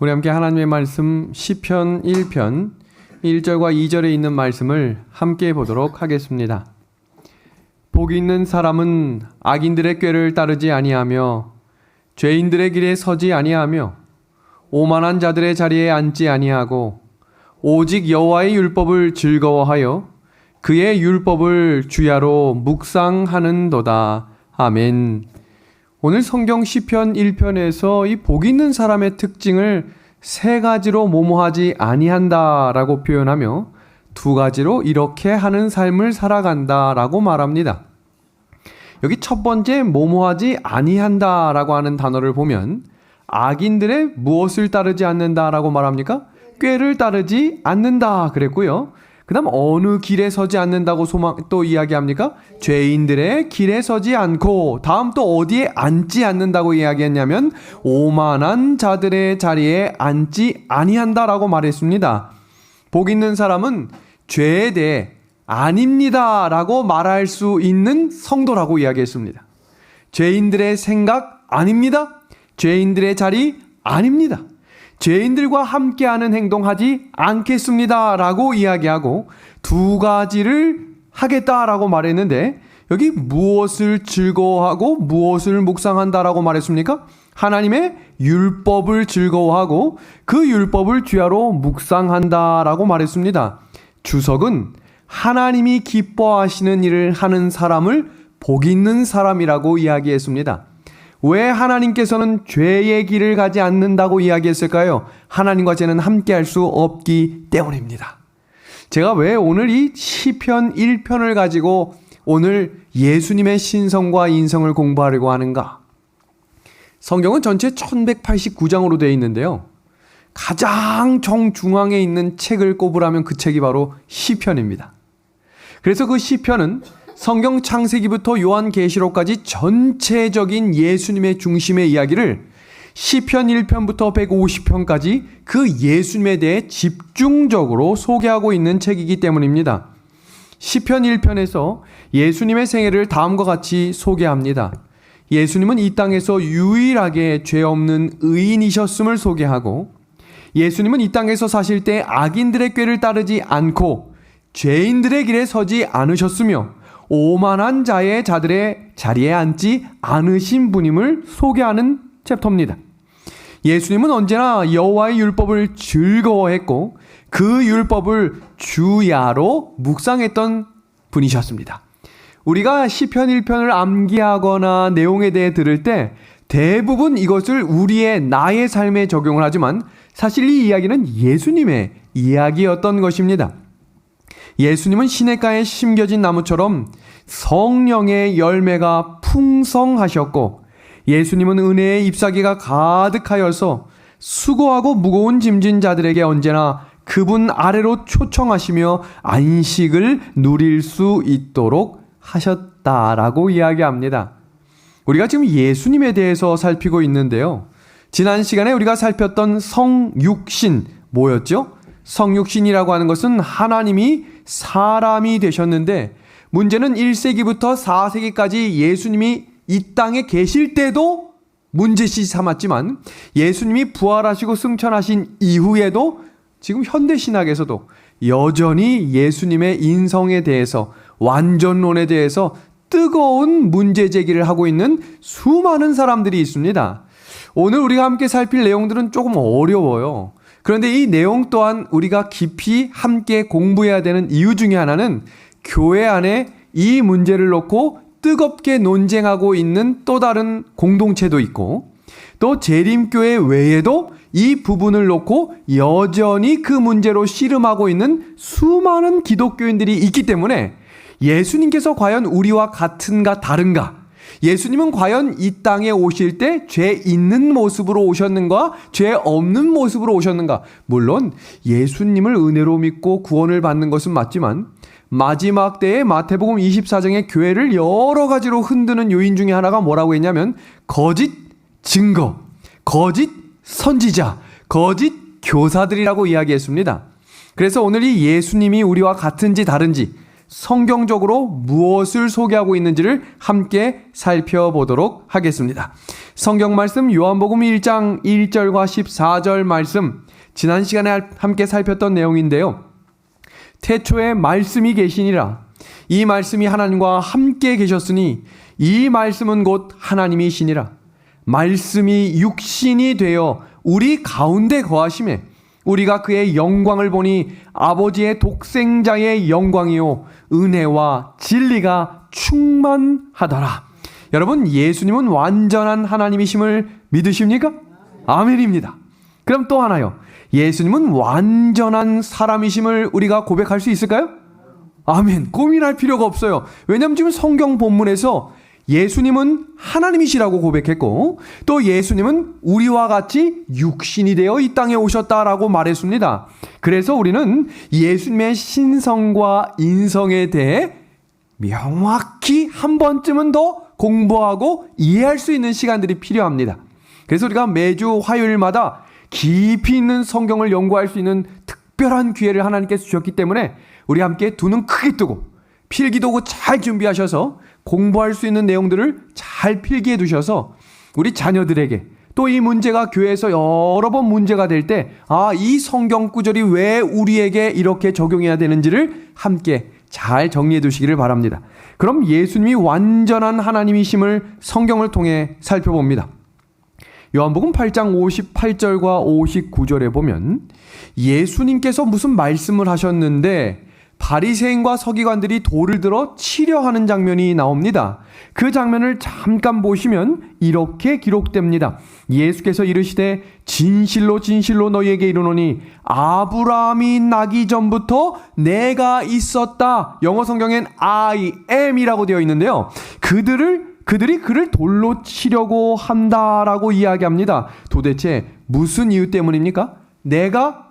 우리 함께 하나님의 말씀 시편 1편 1절과 2절에 있는 말씀을 함께 보도록 하겠습니다. 복이 있는 사람은 악인들의 꾀를 따르지 아니하며 죄인들의 길에 서지 아니하며 오만한 자들의 자리에 앉지 아니하고 오직 여호와의 율법을 즐거워하여 그의 율법을 주야로 묵상하는도다. 아멘. 오늘 성경 시편 1편에서 이 복 있는 사람의 특징을 세 가지로 모모하지 아니한다라고 표현하며 두 가지로 이렇게 하는 삶을 살아간다라고 말합니다. 여기 첫 번째 모모하지 아니한다라고 하는 단어를 보면 악인들의 무엇을 따르지 않는다라고 말합니까? 꾀를 따르지 않는다 그랬고요. 그 다음 어느 길에 서지 않는다고 또 이야기합니까? 죄인들의 길에 서지 않고 다음 또 어디에 앉지 않는다고 이야기했냐면 오만한 자들의 자리에 앉지 아니한다라고 말했습니다. 복 있는 사람은 죄에 대해 아닙니다 라고 말할 수 있는 성도라고 이야기했습니다. 죄인들의 생각 아닙니다. 죄인들의 자리 아닙니다. 죄인들과 함께하는 행동하지 않겠습니다 라고 이야기하고 두 가지를 하겠다라고 말했는데 여기 무엇을 즐거워하고 무엇을 묵상한다라고 말했습니까? 하나님의 율법을 즐거워하고 그 율법을 주야로 묵상한다라고 말했습니다. 주석은 하나님이 기뻐하시는 일을 하는 사람을 복 있는 사람이라고 이야기했습니다. 왜 하나님께서는 죄의 길을 가지 않는다고 이야기했을까요? 하나님과 죄는 함께할 수 없기 때문입니다. 제가 왜 오늘 이 시편 1편을 가지고 오늘 예수님의 신성과 인성을 공부하려고 하는가? 성경은 전체 1189장으로 되어 있는데요. 가장 정중앙에 있는 책을 꼽으라면 그 책이 바로 시편입니다. 그래서 그 시편은 성경 창세기부터 요한계시록까지 전체적인 예수님의 중심의 이야기를 시편 1편부터 150편까지 그 예수님에 대해 집중적으로 소개하고 있는 책이기 때문입니다. 시편 1편에서 예수님의 생애를 다음과 같이 소개합니다. 예수님은 이 땅에서 유일하게 죄 없는 의인이셨음을 소개하고 예수님은 이 땅에서 사실 때 악인들의 꾀를 따르지 않고 죄인들의 길에 서지 않으셨으며 오만한 자들의 자리에 앉지 않으신 분임을 소개하는 챕터입니다. 예수님은 언제나 여호와의 율법을 즐거워했고 그 율법을 주야로 묵상했던 분이셨습니다. 우리가 시편 1편을 암기하거나 내용에 대해 들을 때 대부분 이것을 나의 삶에 적용을 하지만 사실 이 이야기는 예수님의 이야기였던 것입니다. 예수님은 시냇가에 심겨진 나무처럼 성령의 열매가 풍성하셨고 예수님은 은혜의 잎사귀가 가득하여서 수고하고 무거운 짐진 자들에게 언제나 그분 아래로 초청하시며 안식을 누릴 수 있도록 하셨다라고 이야기합니다. 우리가 지금 예수님에 대해서 살피고 있는데요. 지난 시간에 우리가 살폈던 성육신 뭐였죠? 성육신이라고 하는 것은 하나님이 사람이 되셨는데 문제는 1세기부터 4세기까지 예수님이 이 땅에 계실 때도 문제시 삼았지만 예수님이 부활하시고 승천하신 이후에도 지금 현대신학에서도 여전히 예수님의 인성에 대해서 완전론에 대해서 뜨거운 문제 제기를 하고 있는 수많은 사람들이 있습니다. 오늘 우리가 함께 살필 내용들은 조금 어려워요. 그런데 이 내용 또한 우리가 깊이 함께 공부해야 되는 이유 중에 하나는 교회 안에 이 문제를 놓고 뜨겁게 논쟁하고 있는 또 다른 공동체도 있고 또 재림교회 외에도 이 부분을 놓고 여전히 그 문제로 씨름하고 있는 수많은 기독교인들이 있기 때문에 예수님께서 과연 우리와 같은가 다른가? 예수님은 과연 이 땅에 오실 때 죄 있는 모습으로 오셨는가? 죄 없는 모습으로 오셨는가? 물론 예수님을 은혜로 믿고 구원을 받는 것은 맞지만 마지막 때에 마태복음 24장의 교회를 여러 가지로 흔드는 요인 중에 하나가 뭐라고 했냐면 거짓 증거, 거짓 선지자, 거짓 교사들이라고 이야기했습니다. 그래서 오늘 이 예수님이 우리와 같은지 다른지 성경적으로 무엇을 소개하고 있는지를 함께 살펴보도록 하겠습니다. 성경 말씀 요한복음 1장 1절과 14절 말씀, 지난 시간에 함께 살폈던 내용인데요. 태초에 말씀이 계시니라. 이 말씀이 하나님과 함께 계셨으니 이 말씀은 곧 하나님이시니라. 말씀이 육신이 되어 우리 가운데 거하심에 우리가 그의 영광을 보니 아버지의 독생자의 영광이요 은혜와 진리가 충만하더라. 여러분, 예수님은 완전한 하나님이심을 믿으십니까? 아멘입니다. 그럼 또 하나요. 예수님은 완전한 사람이심을 우리가 고백할 수 있을까요? 아멘. 고민할 필요가 없어요. 왜냐하면 지금 성경 본문에서 예수님은 하나님이시라고 고백했고 또 예수님은 우리와 같이 육신이 되어 이 땅에 오셨다라고 말했습니다. 그래서 우리는 예수님의 신성과 인성에 대해 명확히 한 번쯤은 더 공부하고 이해할 수 있는 시간들이 필요합니다. 그래서 우리가 매주 화요일마다 깊이 있는 성경을 연구할 수 있는 특별한 기회를 하나님께서 주셨기 때문에 우리 함께 두 눈 크게 뜨고 필기도구 잘 준비하셔서 공부할 수 있는 내용들을 잘 필기해 두셔서 우리 자녀들에게 또 이 문제가 교회에서 여러 번 문제가 될 때 이 성경 구절이 왜 우리에게 이렇게 적용해야 되는지를 함께 잘 정리해 두시기를 바랍니다. 그럼 예수님이 완전한 하나님이심을 성경을 통해 살펴봅니다. 요한복음 8장 58절과 59절에 보면 예수님께서 무슨 말씀을 하셨는데 바리새인과 서기관들이 돌을 들어 치려 하는 장면이 나옵니다. 그 장면을 잠깐 보시면 이렇게 기록됩니다. 예수께서 이르시되 진실로 진실로 너희에게 이르노니 아브라함이 나기 전부터 내가 있었다. 영어 성경엔 I am이라고 되어 있는데요. 그들이 그를 돌로 치려고 한다라고 이야기합니다. 도대체 무슨 이유 때문입니까? 내가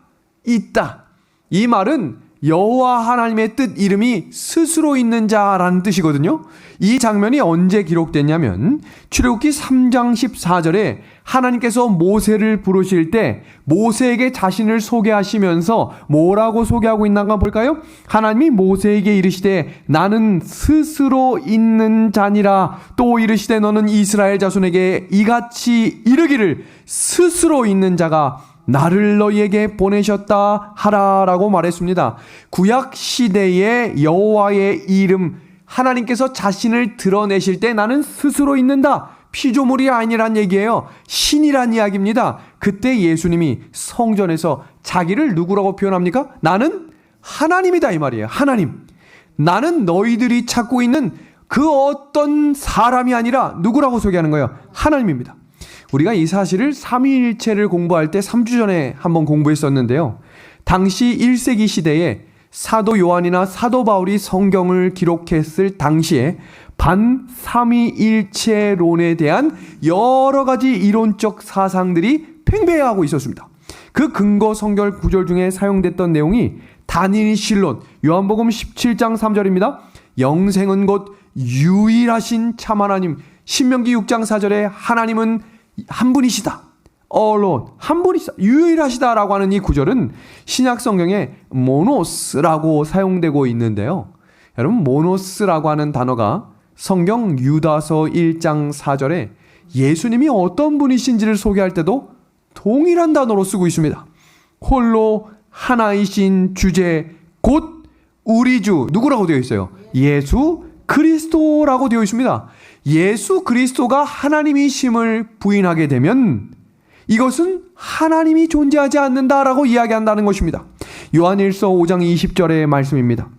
있다. 이 말은 여호와 하나님의 뜻 이름이 스스로 있는 자라는 뜻이거든요. 이 장면이 언제 기록됐냐면 출애굽기 3장 14절에 하나님께서 모세를 부르실 때 모세에게 자신을 소개하시면서 뭐라고 소개하고 있는가 볼까요? 하나님이 모세에게 이르시되 나는 스스로 있는 자니라. 또 이르시되 너는 이스라엘 자손에게 이같이 이르기를 스스로 있는 자가 나를 너희에게 보내셨다 하라라고 말했습니다. 구약 시대의 여호와의 이름, 하나님께서 자신을 드러내실 때 나는 스스로 있는다. 피조물이 아니란 얘기예요. 신이란 이야기입니다. 그때 예수님이 성전에서 자기를 누구라고 표현합니까? 나는 하나님이다 이 말이에요. 하나님. 나는 너희들이 찾고 있는 그 어떤 사람이 아니라 누구라고 소개하는 거예요? 하나님입니다. 우리가 이 사실을 삼위일체를 공부할 때 3주 전에 한번 공부했었는데요. 당시 1세기 시대에 사도 요한이나 사도 바울이 성경을 기록했을 당시에 반삼위일체론에 대한 여러 가지 이론적 사상들이 팽배하고 있었습니다. 그 근거 성경 구절 중에 사용됐던 내용이 단일신론, 요한복음 17장 3절입니다. 영생은 곧 유일하신 참 하나님, 신명기 6장 4절에 하나님은 한 분이시다. alone. 한 분이시다. 유일하시다라고 하는 이 구절은 신약 성경에 모노스라고 사용되고 있는데요. 여러분, 모노스라고 하는 단어가 성경 유다서 1장 4절에 예수님이 어떤 분이신지를 소개할 때도 동일한 단어로 쓰고 있습니다. 홀로 하나이신 주제 곧 우리 주 누구라고 되어 있어요? 예수 그리스도라고 되어 있습니다. 예수 그리스도가 하나님이심을 부인하게 되면 이것은 하나님이 존재하지 않는다라고 이야기한다는 것입니다. 요한일서 5장 20절의 말씀입니다.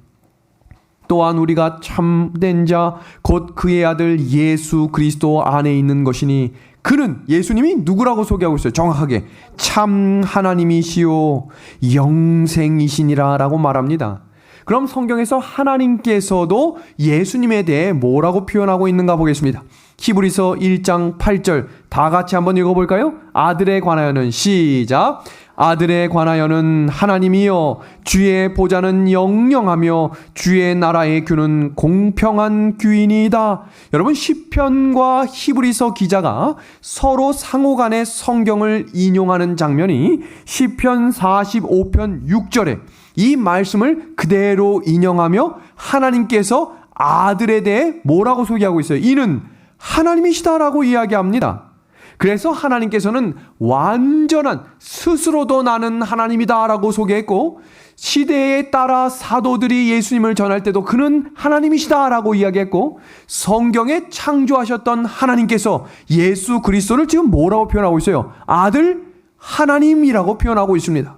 또한 우리가 참된 자 곧 그의 아들 예수 그리스도 안에 있는 것이니 그는 예수님이 누구라고 소개하고 있어요? 정확하게 참 하나님이시요 영생이시니라 라고 말합니다. 그럼 성경에서 하나님께서도 예수님에 대해 뭐라고 표현하고 있는가 보겠습니다. 히브리서 1장 8절 다 같이 한번 읽어볼까요? 아들에 관하여는 시작. 아들에 관하여는 하나님이여 주의 보좌는 영영하며 주의 나라의 규는 공평한 규이니이다. 여러분, 시편과 히브리서 기자가 서로 상호간에 성경을 인용하는 장면이 시편 45편 6절에 이 말씀을 그대로 인용하며 하나님께서 아들에 대해 뭐라고 소개하고 있어요? 이는 하나님이시다라고 이야기합니다. 그래서 하나님께서는 완전한 스스로도 나는 하나님이다라고 소개했고, 시대에 따라 사도들이 예수님을 전할 때도 그는 하나님이시다라고 이야기했고, 성경에 창조하셨던 하나님께서 예수 그리스도를 지금 뭐라고 표현하고 있어요? 아들 하나님이라고 표현하고 있습니다.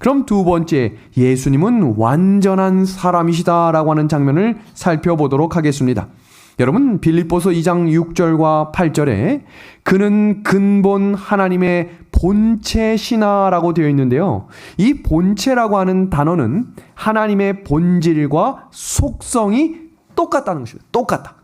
그럼 두 번째, 예수님은 완전한 사람이시다라고 하는 장면을 살펴보도록 하겠습니다. 여러분, 빌립보서 2장 6절과 8절에 그는 근본 하나님의 본체시나라고 되어 있는데요. 이 본체라고 하는 단어는 하나님의 본질과 속성이 똑같다는 것입니다. 똑같다.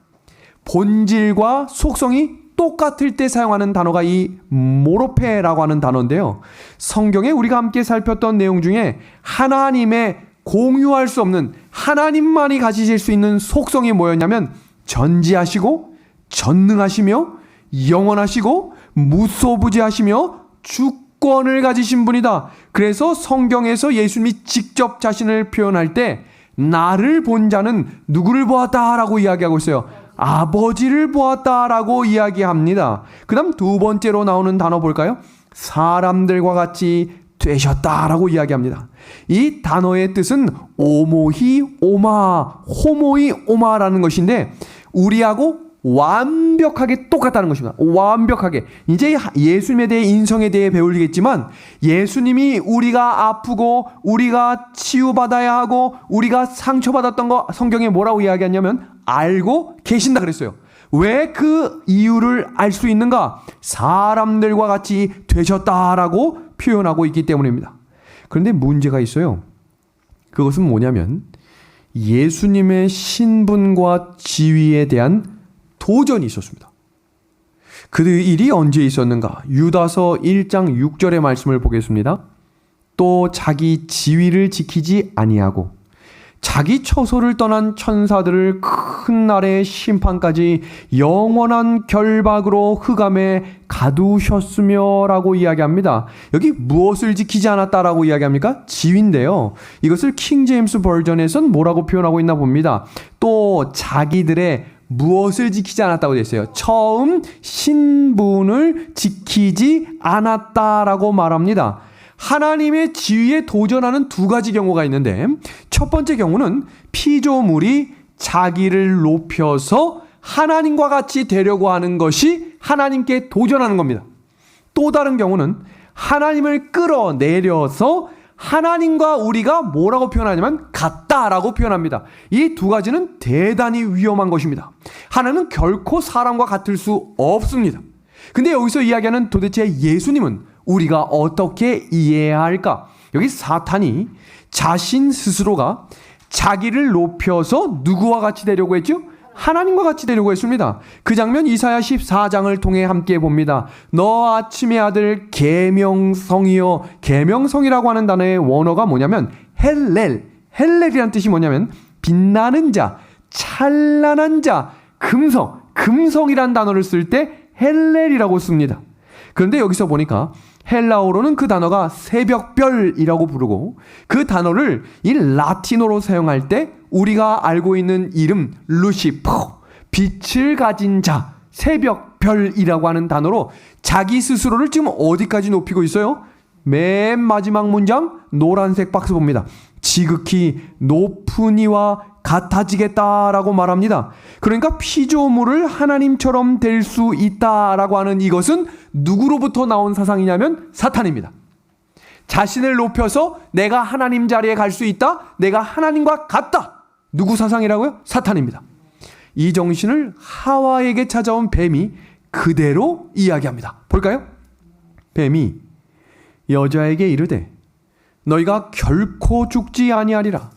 본질과 속성이 똑같을 때 사용하는 단어가 이 모로페라고 하는 단어인데요. 성경에 우리가 함께 살폈던 내용 중에 하나님의 공유할 수 없는, 하나님만이 가지실 수 있는 속성이 뭐였냐면 전지하시고 전능하시며 영원하시고 무소부지하시며 주권을 가지신 분이다. 그래서 성경에서 예수님이 직접 자신을 표현할 때 나를 본 자는 누구를 보았다라고 이야기하고 있어요. 아버지를 보았다라고 이야기합니다. 그 다음 두 번째로 나오는 단어 볼까요? 사람들과 같이 되셨다라고 이야기합니다. 이 단어의 뜻은 오모히 오마, 호모이 오마라는 것인데 우리하고 완벽하게 똑같다는 것입니다. 완벽하게. 이제 예수님에 대해, 인성에 대해 배우겠지만 예수님이 우리가 아프고 우리가 치유받아야 하고 우리가 상처받았던 거 성경에 뭐라고 이야기하냐면 알고 계신다 그랬어요. 왜 그 이유를 알 수 있는가? 사람들과 같이 되셨다라고 표현하고 있기 때문입니다. 그런데 문제가 있어요. 그것은 뭐냐면 예수님의 신분과 지위에 대한 도전이 있었습니다. 그 일이 언제 있었는가? 유다서 1장 6절의 말씀을 보겠습니다. 또 자기 지위를 지키지 아니하고 자기 처소를 떠난 천사들을 큰 날의 심판까지 영원한 결박으로 흑암에 가두셨으며 라고 이야기합니다. 여기 무엇을 지키지 않았다라고 이야기합니까? 지위인데요. 이것을 킹제임스 버전에서는 뭐라고 표현하고 있나 봅니다. 또 자기들의 무엇을 지키지 않았다고 되어 있어요. 처음 신분을 지키지 않았다라고 말합니다. 하나님의 지위에 도전하는 두 가지 경우가 있는데 첫 번째 경우는 피조물이 자기를 높여서 하나님과 같이 되려고 하는 것이 하나님께 도전하는 겁니다. 또 다른 경우는 하나님을 끌어내려서 하나님과 우리가 뭐라고 표현하냐면 같다라고 표현합니다. 이 두 가지는 대단히 위험한 것입니다. 하나는 결코 사람과 같을 수 없습니다. 근데 여기서 이야기하는 도대체 예수님은 우리가 어떻게 이해해야 할까? 여기 사탄이 자신 스스로가 자기를 높여서 누구와 같이 되려고 했죠? 하나님과 같이 되려고 했습니다. 그 장면 이사야 14장을 통해 함께 봅니다. 너 아침의 아들 계명성이요. 계명성이라고 하는 단어의 원어가 뭐냐면 헬렐이라는 뜻이 뭐냐면 빛나는 자, 찬란한 자, 금성이라는 단어를 쓸 때 헬렐이라고 씁니다. 그런데 여기서 보니까 헬라어로는 그 단어가 새벽별이라고 부르고 그 단어를 이 라틴어로 사용할 때 우리가 알고 있는 이름 루시퍼, 빛을 가진 자, 새벽별이라고 하는 단어로 자기 스스로를 지금 어디까지 높이고 있어요? 맨 마지막 문장 노란색 박스 봅니다. 지극히 높은 이와 같아지겠다라고 말합니다. 그러니까 피조물을 하나님처럼 될 수 있다라고 하는 이것은 누구로부터 나온 사상이냐면 사탄입니다. 자신을 높여서 내가 하나님 자리에 갈 수 있다. 내가 하나님과 같다. 누구 사상이라고요? 사탄입니다. 이 정신을 하와에게 찾아온 뱀이 그대로 이야기합니다. 볼까요? 뱀이 여자에게 이르되 너희가 결코 죽지 아니하리라.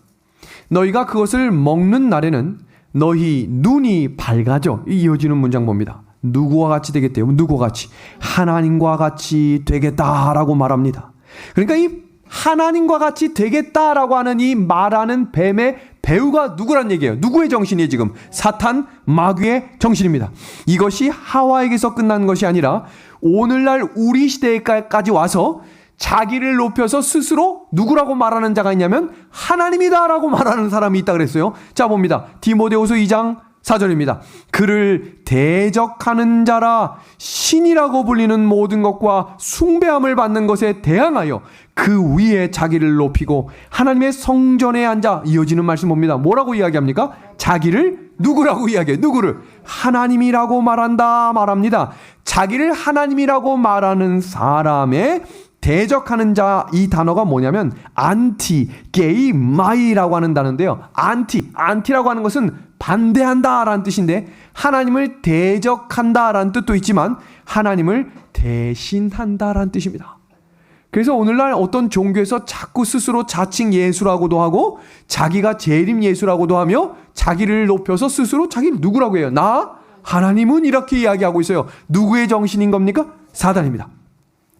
너희가 그것을 먹는 날에는 너희 눈이 밝아져. 이어지는 문장 봅니다. 누구와 같이 되겠대요? 누구와 같이? 하나님과 같이 되겠다라고 말합니다. 그러니까 이 하나님과 같이 되겠다라고 하는 이 말하는 뱀의 배우가 누구란 얘기예요? 누구의 정신이에요 지금? 사탄, 마귀의 정신입니다. 이것이 하와에게서 끝난 것이 아니라 오늘날 우리 시대까지 와서 자기를 높여서 스스로 누구라고 말하는 자가 있냐면 하나님이다라고 말하는 사람이 있다 그랬어요. 자 봅니다. 디모데후서 2장 4절입니다. 그를 대적하는 자라 신이라고 불리는 모든 것과 숭배함을 받는 것에 대항하여 그 위에 자기를 높이고 하나님의 성전에 앉아, 이어지는 말씀 봅니다. 뭐라고 이야기합니까? 자기를 누구라고 이야기해요? 누구를? 하나님이라고 말합니다. 자기를 하나님이라고 말하는 사람의 대적하는 자, 이 단어가 뭐냐면 안티, 게이, 마이라고 하는 단어인데요. 안티라고 하는 것은 반대한다 라는 뜻인데, 하나님을 대적한다 라는 뜻도 있지만 하나님을 대신한다 라는 뜻입니다. 그래서 오늘날 어떤 종교에서 자꾸 스스로 자칭 예수라고도 하고 자기가 재림 예수라고도 하며 자기를 높여서 스스로 자기를 누구라고 해요? 나 하나님은 이렇게 이야기하고 있어요. 누구의 정신인 겁니까? 사단입니다.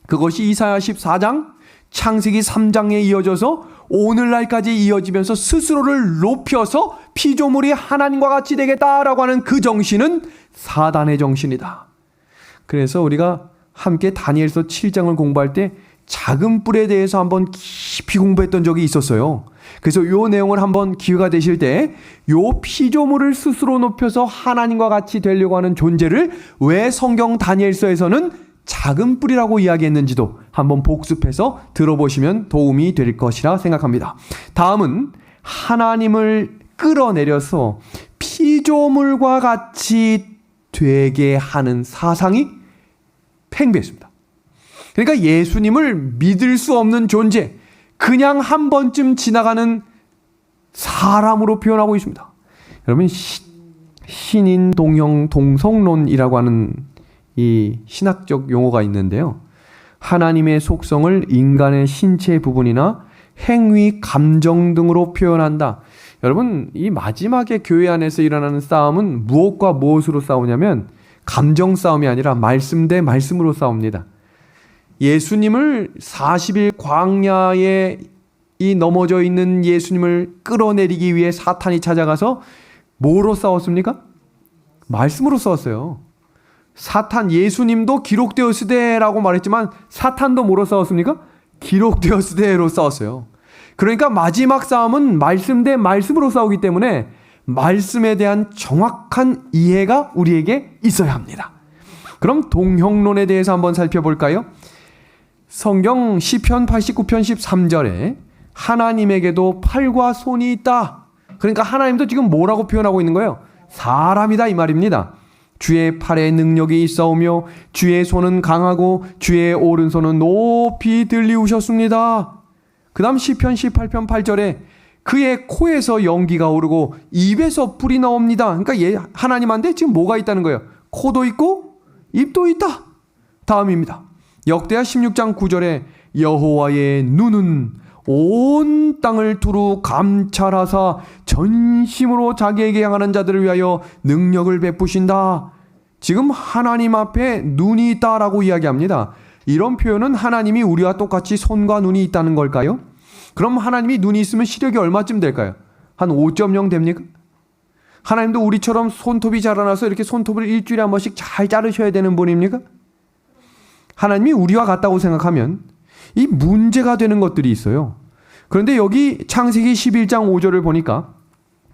그것이 이사야 14장, 창세기 3장에 이어져서 오늘날까지 이어지면서 스스로를 높여서 피조물이 하나님과 같이 되겠다라고 하는 그 정신은 사단의 정신이다. 그래서 우리가 함께 다니엘서 7장을 공부할 때 작은 뿔에 대해서 한번 깊이 공부했던 적이 있었어요. 그래서 이 내용을 한번 기회가 되실 때 이 피조물을 스스로 높여서 하나님과 같이 되려고 하는 존재를 왜 성경 다니엘서에서는 작은 뿔이라고 이야기했는지도 한번 복습해서 들어보시면 도움이 될 것이라 생각합니다. 다음은 하나님을 끌어내려서 피조물과 같이 되게 하는 사상이 팽배했습니다. 그러니까 예수님을 믿을 수 없는 존재, 그냥 한 번쯤 지나가는 사람으로 표현하고 있습니다. 여러분, 신인 동형 동성론이라고 하는 이 신학적 용어가 있는데요. 하나님의 속성을 인간의 신체 부분이나 행위, 감정 등으로 표현한다. 여러분, 이 마지막에 교회 안에서 일어나는 싸움은 무엇과 무엇으로 싸우냐면 감정 싸움이 아니라 말씀 대 말씀으로 싸웁니다. 예수님을 40일 광야에 이 넘어져 있는 예수님을 끌어내리기 위해 사탄이 찾아가서 뭐로 싸웠습니까? 말씀으로 싸웠어요. 사탄, 예수님도 기록되었으되라고 말했지만 사탄도 뭐로 싸웠습니까? 기록되었으되로 싸웠어요. 그러니까 마지막 싸움은 말씀 대 말씀으로 싸우기 때문에 말씀에 대한 정확한 이해가 우리에게 있어야 합니다. 그럼 동형론에 대해서 한번 살펴볼까요? 성경 시편 89편 13절에 하나님에게도 팔과 손이 있다. 그러니까 하나님도 지금 뭐라고 표현하고 있는 거예요? 사람이다 이 말입니다. 주의 팔에 능력이 있사오며 주의 손은 강하고 주의 오른손은 높이 들리우셨습니다. 그 다음 시편 18편 8절에 그의 코에서 연기가 오르고 입에서 불이 나옵니다. 그러니까 하나님한테 지금 뭐가 있다는 거예요? 코도 있고 입도 있다. 다음입니다. 역대하 16장 9절에 여호와의 눈은 온 땅을 두루 감찰하사 전심으로 자기에게 향하는 자들을 위하여 능력을 베푸신다. 지금 하나님 앞에 눈이 있다라고 이야기합니다. 이런 표현은 하나님이 우리와 똑같이 손과 눈이 있다는 걸까요? 그럼 하나님이 눈이 있으면 시력이 얼마쯤 될까요? 한 5.0 됩니까? 하나님도 우리처럼 손톱이 자라나서 이렇게 손톱을 일주일에 한 번씩 잘 자르셔야 되는 분입니까? 하나님이 우리와 같다고 생각하면 이 문제가 되는 것들이 있어요. 그런데 여기 창세기 11장 5절을 보니까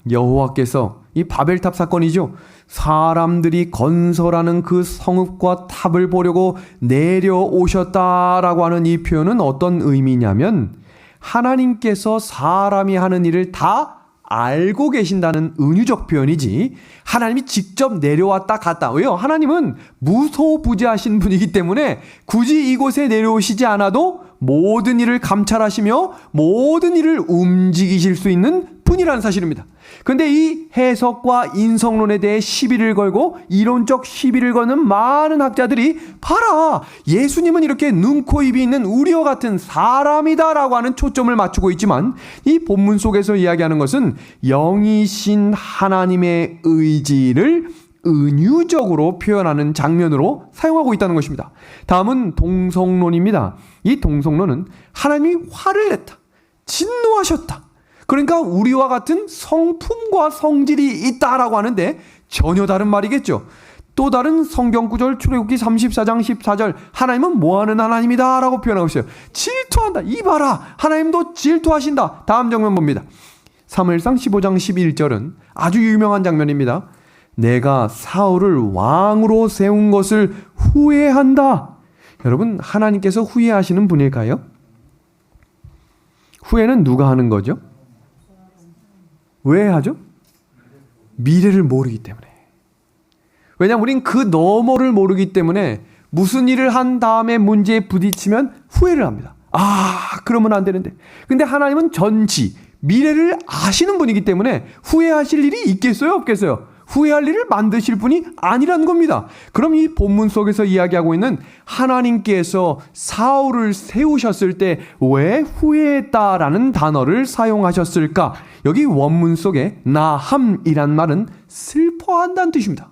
여호와께서, 이 바벨탑 사건이죠, 사람들이 건설하는 그 성읍과 탑을 보려고 내려오셨다라고 하는 이 표현은 어떤 의미냐면 하나님께서 사람이 하는 일을 다 알고 계신다는 은유적 표현이지 하나님이 직접 내려왔다 갔다. 왜요? 하나님은 무소부재하신 분이기 때문에 굳이 이곳에 내려오시지 않아도 모든 일을 감찰하시며 모든 일을 움직이실 수 있는 분이라는 사실입니다. 그런데 이 해석과 인성론에 대해 시비를 걸고 이론적 시비를 거는 많은 학자들이 봐라, 예수님은 이렇게 눈, 코, 입이 있는 우리와 같은 사람이다라고 하는 초점을 맞추고 있지만 이 본문 속에서 이야기하는 것은 영이신 하나님의 의지를 은유적으로 표현하는 장면으로 사용하고 있다는 것입니다. 다음은 동성론입니다. 이 동성론은 하나님이 화를 냈다, 진노하셨다, 그러니까 우리와 같은 성품과 성질이 있다라고 하는데 전혀 다른 말이겠죠. 또 다른 성경 구절 출애굽기 34장 14절 하나님은 뭐하는 하나님이다 라고 표현하고 있어요. 질투한다. 이봐라, 하나님도 질투하신다. 다음 장면 봅니다. 사무엘상 15장 11절은 아주 유명한 장면입니다. 내가 사울을 왕으로 세운 것을 후회한다. 여러분, 하나님께서 후회하시는 분일까요? 후회는 누가 하는 거죠? 왜 하죠? 미래를 모르기 때문에. 왜냐하면 우린 그 너머를 모르기 때문에 무슨 일을 한 다음에 문제에 부딪히면 후회를 합니다. 그러면 안 되는데. 근데 하나님은 전지, 미래를 아시는 분이기 때문에 후회하실 일이 있겠어요? 없겠어요? 후회할 일을 만드실 분이 아니라는 겁니다. 그럼 이 본문 속에서 이야기하고 있는 하나님께서 사울을 세우셨을 때 왜 후회했다라는 단어를 사용하셨을까? 여기 원문 속에 나함이란 말은 슬퍼한다는 뜻입니다.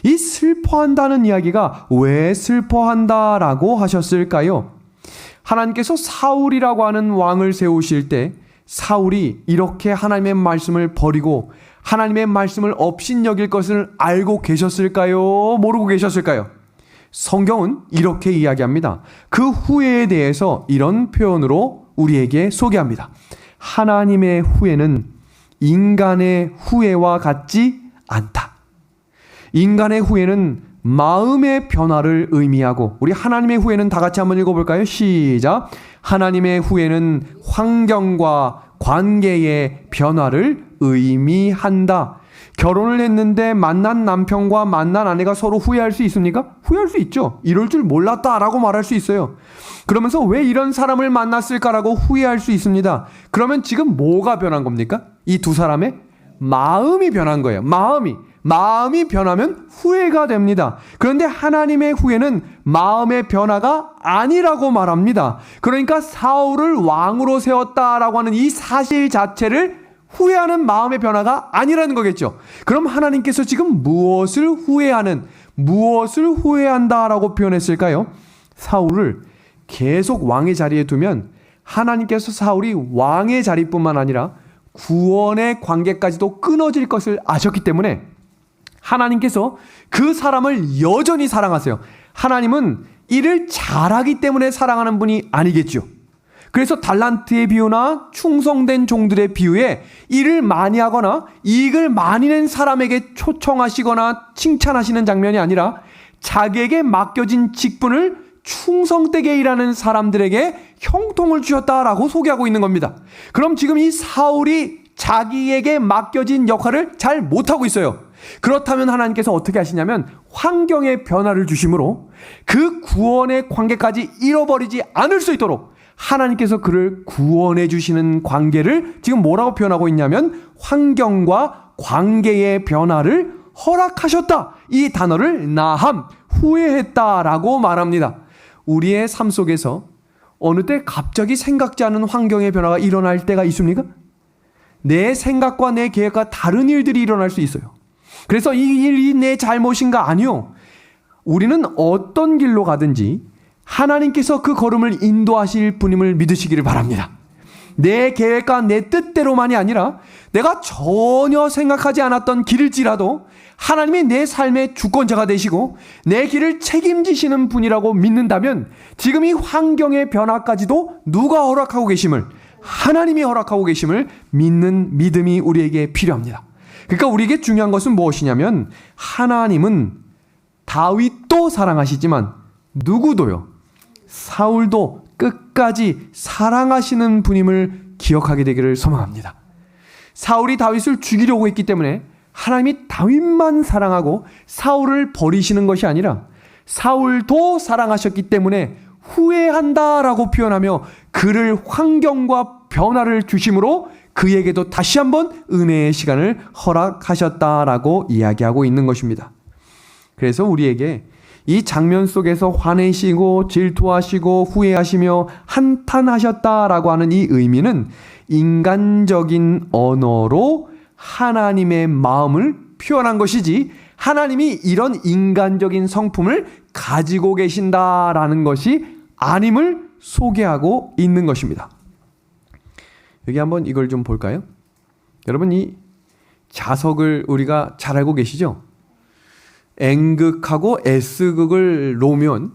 이 슬퍼한다는 이야기가 왜 슬퍼한다라고 하셨을까요? 하나님께서 사울이라고 하는 왕을 세우실 때 사울이 이렇게 하나님의 말씀을 버리고 하나님의 말씀을 업신여길 것을 알고 계셨을까요? 모르고 계셨을까요? 성경은 이렇게 이야기합니다. 그 후회에 대해서 이런 표현으로 우리에게 소개합니다. 하나님의 후회는 인간의 후회와 같지 않다. 인간의 후회는 마음의 변화를 의미하고, 우리 하나님의 후회는 다 같이 한번 읽어볼까요? 시작. 하나님의 후회는 환경과 관계의 변화를 의미한다. 결혼을 했는데 만난 남편과 만난 아내가 서로 후회할 수 있습니까? 후회할 수 있죠. 이럴 줄 몰랐다라고 말할 수 있어요. 그러면서 왜 이런 사람을 만났을까라고 후회할 수 있습니다. 그러면 지금 뭐가 변한 겁니까? 이 두 사람의 마음이 변한 거예요. 마음이 변하면 후회가 됩니다. 그런데 하나님의 후회는 마음의 변화가 아니라고 말합니다. 그러니까 사울을 왕으로 세웠다라고 하는 이 사실 자체를 후회하는 마음의 변화가 아니라는 거겠죠. 그럼 하나님께서 지금 무엇을 후회한다라고 표현했을까요? 사울을 계속 왕의 자리에 두면 하나님께서 사울이 왕의 자리뿐만 아니라 구원의 관계까지도 끊어질 것을 아셨기 때문에 하나님께서 그 사람을 여전히 사랑하세요. 하나님은 일을 잘하기 때문에 사랑하는 분이 아니겠죠. 그래서 달란트의 비유나 충성된 종들의 비유에 일을 많이 하거나 이익을 많이 낸 사람에게 초청하시거나 칭찬하시는 장면이 아니라 자기에게 맡겨진 직분을 충성되게 일하는 사람들에게 형통을 주셨다라고 소개하고 있는 겁니다. 그럼 지금 이 사울이 자기에게 맡겨진 역할을 잘 못하고 있어요. 그렇다면 하나님께서 어떻게 하시냐면 환경의 변화를 주심으로 그 구원의 관계까지 잃어버리지 않을 수 있도록 하나님께서 그를 구원해 주시는 관계를 지금 뭐라고 표현하고 있냐면 환경과 관계의 변화를 허락하셨다. 이 단어를 나함, 후회했다라고 말합니다. 우리의 삶 속에서 어느 때 갑자기 생각지 않은 환경의 변화가 일어날 때가 있습니까? 내 생각과 내 계획과 다른 일들이 일어날 수 있어요. 그래서 이 일이 내 잘못인가? 아니요. 우리는 어떤 길로 가든지 하나님께서 그 걸음을 인도하실 분임을 믿으시기를 바랍니다. 내 계획과 내 뜻대로만이 아니라 내가 전혀 생각하지 않았던 길일지라도 하나님이 내 삶의 주권자가 되시고 내 길을 책임지시는 분이라고 믿는다면 지금 이 환경의 변화까지도 누가 허락하고 계심을, 하나님이 허락하고 계심을 믿는 믿음이 우리에게 필요합니다. 그러니까 우리에게 중요한 것은 무엇이냐면 하나님은 다윗도 사랑하시지만 누구도요, 사울도 끝까지 사랑하시는 분임을 기억하게 되기를 소망합니다. 사울이 다윗을 죽이려고 했기 때문에 하나님이 다윗만 사랑하고 사울을 버리시는 것이 아니라 사울도 사랑하셨기 때문에 후회한다라고 표현하며 그를 환경과 변화를 주심으로 그에게도 다시 한번 은혜의 시간을 허락하셨다라고 이야기하고 있는 것입니다. 그래서 우리에게 이 장면 속에서 화내시고 질투하시고 후회하시며 한탄하셨다라고 하는 이 의미는 인간적인 언어로 하나님의 마음을 표현한 것이지 하나님이 이런 인간적인 성품을 가지고 계신다라는 것이 아님을 소개하고 있는 것입니다. 여기 한번 이걸 좀 볼까요? 여러분, 이 자석을 우리가 잘 알고 계시죠? N극하고 S극을 놓으면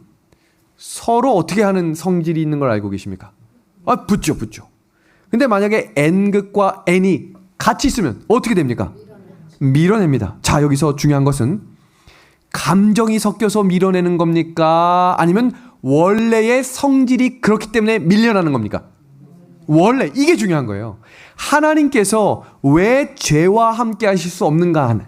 서로 어떻게 하는 성질이 있는 걸 알고 계십니까? 붙죠. 근데 만약에 N극과 N이 같이 있으면 어떻게 됩니까? 밀어냅니다. 자, 여기서 중요한 것은 감정이 섞여서 밀어내는 겁니까? 아니면 원래의 성질이 그렇기 때문에 밀려나는 겁니까? 원래, 이게 중요한 거예요. 하나님께서 왜 죄와 함께 하실 수 없는가 하는,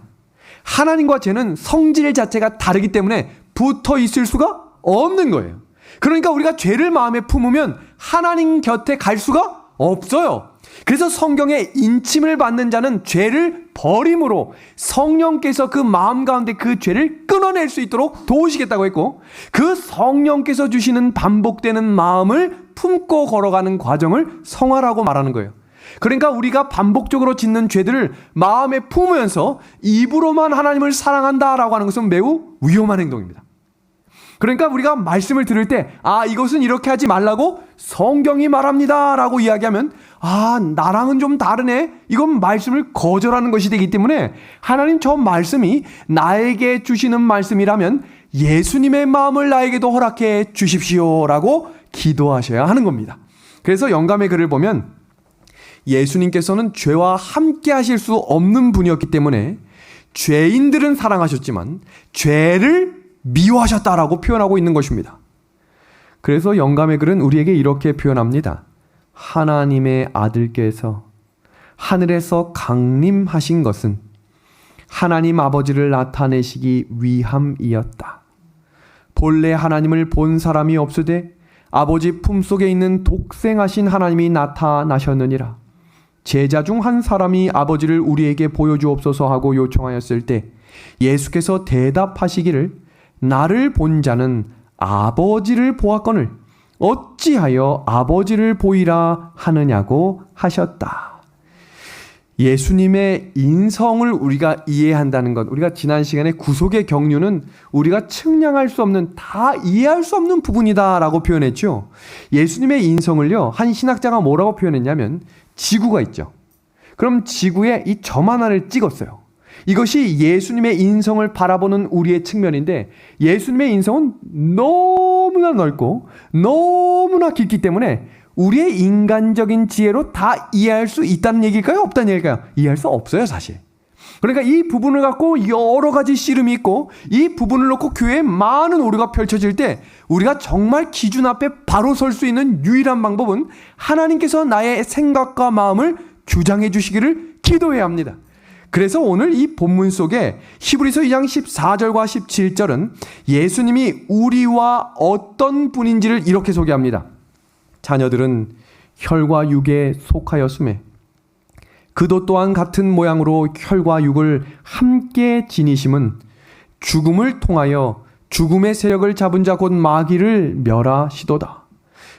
하나님과 죄는 성질 자체가 다르기 때문에 붙어 있을 수가 없는 거예요. 그러니까 우리가 죄를 마음에 품으면 하나님 곁에 갈 수가 없어요. 그래서 성경에 인침을 받는 자는 죄를 버림으로 성령께서 그 마음 가운데 그 죄를 끊어낼 수 있도록 도우시겠다고 했고, 그 성령께서 주시는 반복되는 마음을 품고 걸어가는 과정을 성화라고 말하는 거예요. 그러니까 우리가 반복적으로 짓는 죄들을 마음에 품으면서 입으로만 하나님을 사랑한다라고 하는 것은 매우 위험한 행동입니다. 그러니까 우리가 말씀을 들을 때 이것은 이렇게 하지 말라고 성경이 말합니다 라고 이야기하면 나랑은 좀 다르네, 이건 말씀을 거절하는 것이 되기 때문에 하나님 저 말씀이 나에게 주시는 말씀이라면 예수님의 마음을 나에게도 허락해 주십시오 라고 기도하셔야 하는 겁니다. 그래서 영감의 글을 보면 예수님께서는 죄와 함께 하실 수 없는 분이었기 때문에 죄인들은 사랑하셨지만 죄를 미워하셨다라고 표현하고 있는 것입니다. 그래서 영감의 글은 우리에게 이렇게 표현합니다. 하나님의 아들께서 하늘에서 강림하신 것은 하나님 아버지를 나타내시기 위함이었다. 본래 하나님을 본 사람이 없으되 아버지 품속에 있는 독생하신 하나님이 나타나셨느니라. 제자 중 한 사람이 아버지를 우리에게 보여주옵소서 하고 요청하였을 때 예수께서 대답하시기를 나를 본 자는 아버지를 보았거늘 어찌하여 아버지를 보이라 하느냐고 하셨다. 예수님의 인성을 우리가 이해한다는 것, 우리가 지난 시간에 구속의 경륜은 우리가 측량할 수 없는, 다 이해할 수 없는 부분이다 라고 표현했죠. 예수님의 인성을요, 한 신학자가 뭐라고 표현했냐면 지구가 있죠. 그럼 지구에 이 점 하나를 찍었어요. 이것이 예수님의 인성을 바라보는 우리의 측면인데, 예수님의 인성은 너무나 넓고 너무나 깊기 때문에 우리의 인간적인 지혜로 다 이해할 수 있다는 얘기일까요? 없다는 얘기일까요? 이해할 수 없어요, 사실. 그러니까 이 부분을 갖고 여러 가지 씨름이 있고, 이 부분을 놓고 교회에 많은 오류가 펼쳐질 때 우리가 정말 기준 앞에 바로 설 수 있는 유일한 방법은 하나님께서 나의 생각과 마음을 규정해 주시기를 기도해야 합니다. 그래서 오늘 이 본문 속에 히브리서 2장 14절과 17절은 예수님이 우리와 어떤 분인지를 이렇게 소개합니다. 자녀들은 혈과 육에 속하였음에 그도 또한 같은 모양으로 혈과 육을 함께 지니심은 죽음을 통하여 죽음의 세력을 잡은 자 곧 마귀를 멸하시도다.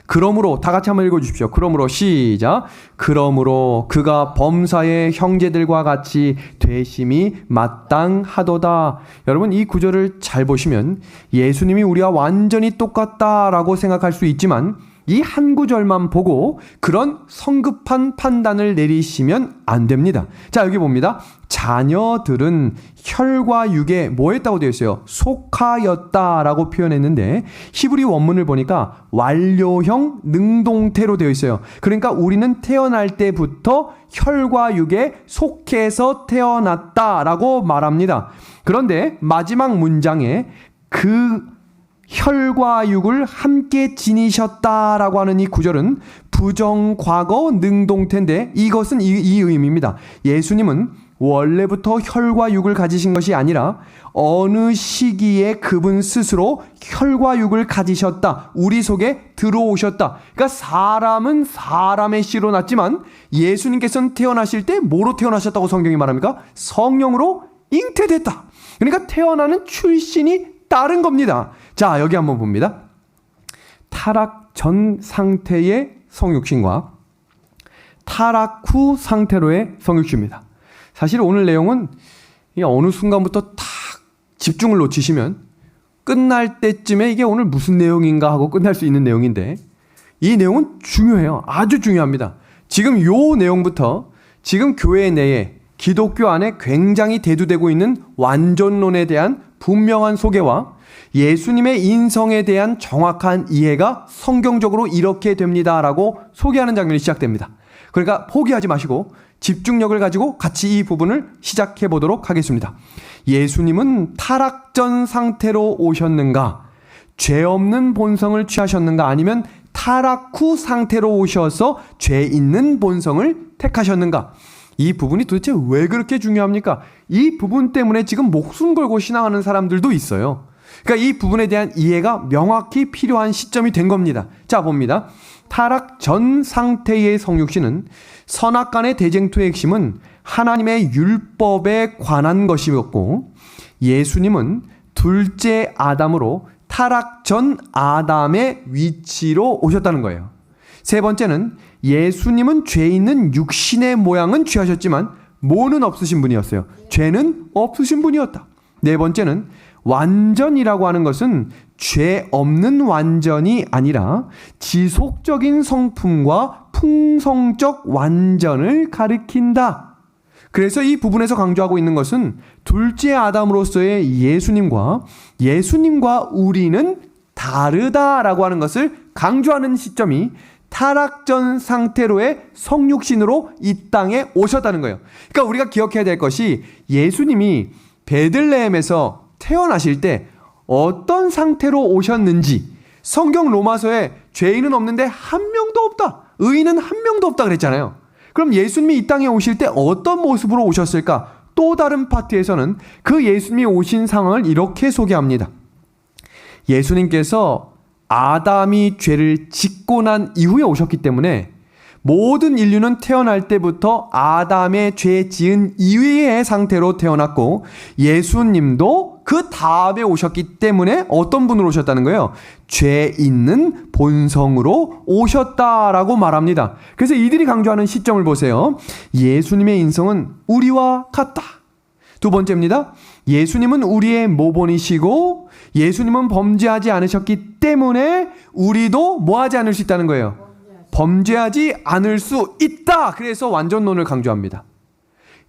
그러므로, 다 같이 한번 읽어주십시오. 그러므로, 시작. 그러므로 그가 범사의 형제들과 같이 되심이 마땅하도다. 여러분, 이 구절을 잘 보시면 예수님이 우리와 완전히 똑같다라고 생각할 수 있지만 이 한 구절만 보고 그런 성급한 판단을 내리시면 안 됩니다. 자, 여기 봅니다. 자녀들은 혈과 육에 뭐 했다고 되어 있어요? 속하였다라고 표현했는데 히브리 원문을 보니까 완료형 능동태로 되어 있어요. 그러니까 우리는 태어날 때부터 혈과 육에 속해서 태어났다라고 말합니다. 그런데 마지막 문장에 그 혈과 육을 함께 지니셨다라고 하는 이 구절은 부정과거 능동태인데 이것은 이 의미입니다. 예수님은 원래부터 혈과 육을 가지신 것이 아니라 어느 시기에 그분 스스로 혈과 육을 가지셨다. 우리 속에 들어오셨다. 그러니까 사람은 사람의 씨로 났지만 예수님께서는 태어나실 때 뭐로 태어나셨다고 성경이 말합니까? 성령으로 잉태됐다. 그러니까 태어나는 출신이 다른 겁니다. 자, 여기 한번 봅니다. 타락 전 상태의 성육신과 타락 후 상태로의 성육신입니다. 사실 오늘 내용은 어느 순간부터 탁 집중을 놓치시면 끝날 때쯤에 이게 오늘 무슨 내용인가 하고 끝날 수 있는 내용인데, 이 내용은 중요해요. 아주 중요합니다. 지금 요 내용부터 지금 교회 내에 기독교 안에 굉장히 대두되고 있는 완전론에 대한 분명한 소개와 예수님의 인성에 대한 정확한 이해가 성경적으로 이렇게 됩니다라고 소개하는 장면이 시작됩니다. 그러니까 포기하지 마시고 집중력을 가지고 같이 이 부분을 시작해 보도록 하겠습니다. 예수님은 타락전 상태로 오셨는가? 죄 없는 본성을 취하셨는가? 아니면 타락 후 상태로 오셔서 죄 있는 본성을 택하셨는가? 이 부분이 도대체 왜 그렇게 중요합니까? 이 부분 때문에 지금 목숨 걸고 신앙하는 사람들도 있어요. 그러니까 이 부분에 대한 이해가 명확히 필요한 시점이 된 겁니다. 자, 봅니다. 타락 전 상태의 성육신은 선악간의 대쟁투의 핵심은 하나님의 율법에 관한 것이었고, 예수님은 둘째 아담으로 타락 전 아담의 위치로 오셨다는 거예요. 세 번째는 예수님은 죄 있는 육신의 모양은 취하셨지만 모는 없으신 분이었어요. 죄는 없으신 분이었다. 네 번째는 완전이라고 하는 것은 죄 없는 완전이 아니라 지속적인 성품과 풍성적 완전을 가리킨다. 그래서 이 부분에서 강조하고 있는 것은 둘째 아담으로서의 예수님과 우리는 다르다라고 하는 것을 강조하는 시점이 타락전 상태로의 성육신으로 이 땅에 오셨다는 거예요. 그러니까 우리가 기억해야 될 것이 예수님이 베들레헴에서 태어나실 때 어떤 상태로 오셨는지, 성경 로마서에 죄인은 없는데 한 명도 없다, 의인은 한 명도 없다 그랬잖아요. 그럼 예수님이 이 땅에 오실 때 어떤 모습으로 오셨을까? 또 다른 파트에서는 그 예수님이 오신 상황을 이렇게 소개합니다. 예수님께서 아담이 죄를 짓고 난 이후에 오셨기 때문에 모든 인류는 태어날 때부터 아담의 죄 지은 이후의 상태로 태어났고, 예수님도 그 다음에 오셨기 때문에 어떤 분으로 오셨다는 거예요? 죄 있는 본성으로 오셨다라고 말합니다. 그래서 이들이 강조하는 시점을 보세요. 예수님의 인성은 우리와 같다. 두 번째입니다. 예수님은 우리의 모본이시고 예수님은 범죄하지 않으셨기 때문에 우리도 뭐하지 않을 수 있다는 거예요? 범죄하지 않을 수 있다. 그래서 완전론을 강조합니다.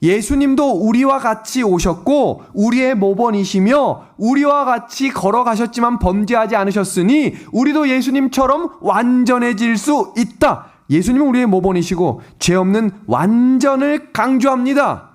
예수님도 우리와 같이 오셨고 우리의 모본이시며 우리와 같이 걸어가셨지만 범죄하지 않으셨으니 우리도 예수님처럼 완전해질 수 있다. 예수님은 우리의 모본이시고 죄 없는 완전을 강조합니다.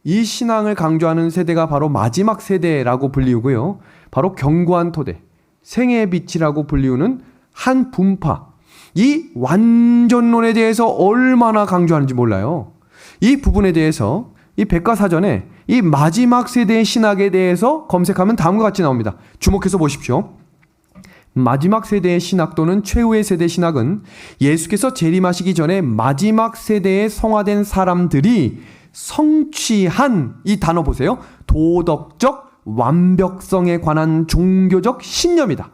이 신앙을 강조하는 세대가 바로 마지막 세대라고 불리우고요. 바로 견고한 토대, 생애의 빛이라고 불리우는 한 분파. 이 완전론에 대해서 얼마나 강조하는지 몰라요. 이 부분에 대해서 이 백과사전에 이 마지막 세대의 신학에 대해서 검색하면 다음과 같이 나옵니다. 주목해서 보십시오. 마지막 세대의 신학 또는 최후의 세대 신학은 예수께서 재림하시기 전에 마지막 세대에 성화된 사람들이 성취한, 이 단어 보세요. 도덕적 완벽성에 관한 종교적 신념이다.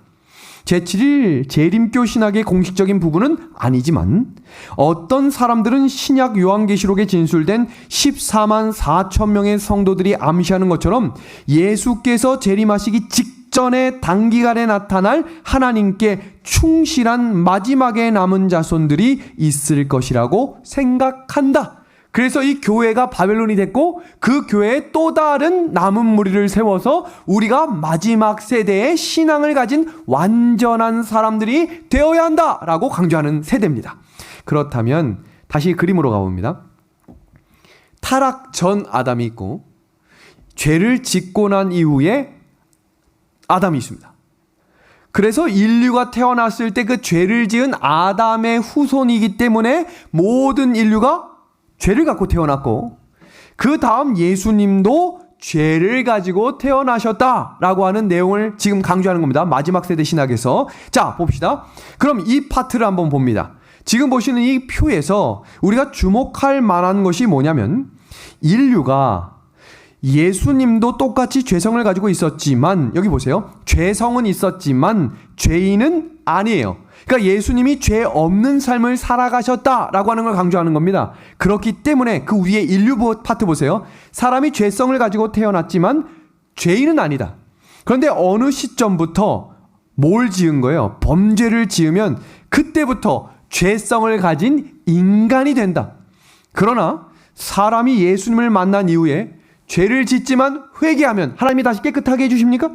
제7일 재림교 신학의 공식적인 부분은 아니지만 어떤 사람들은 신약 요한계시록에 진술된 14만 4천 명의 성도들이 암시하는 것처럼 예수께서 재림하시기 직전에 단기간에 나타날 하나님께 충실한 마지막에 남은 자손들이 있을 것이라고 생각한다. 그래서 이 교회가 바벨론이 됐고 그 교회에 또 다른 남은 무리를 세워서 우리가 마지막 세대의 신앙을 가진 완전한 사람들이 되어야 한다라고 강조하는 세대입니다. 그렇다면 다시 그림으로 가봅니다. 타락 전 아담이 있고 죄를 짓고 난 이후에 아담이 있습니다. 그래서 인류가 태어났을 때 그 죄를 지은 아담의 후손이기 때문에 모든 인류가 죄를 갖고 태어났고 그 다음 예수님도 죄를 가지고 태어나셨다라고 하는 내용을 지금 강조하는 겁니다. 마지막 세대 신학에서. 자, 봅시다. 그럼 이 파트를 한번 봅니다. 지금 보시는 이 표에서 우리가 주목할 만한 것이 뭐냐면 인류가 예수님도 똑같이 죄성을 가지고 있었지만, 여기 보세요. 죄성은 있었지만 죄인은 아니에요. 그러니까 예수님이 죄 없는 삶을 살아가셨다라고 하는 걸 강조하는 겁니다. 그렇기 때문에 그 위에 인류 파트 보세요. 사람이 죄성을 가지고 태어났지만 죄인은 아니다. 그런데 어느 시점부터 뭘 지은 거예요? 범죄를 지으면 그때부터 죄성을 가진 인간이 된다. 그러나 사람이 예수님을 만난 이후에 죄를 짓지만 회개하면 하나님이 다시 깨끗하게 해주십니까?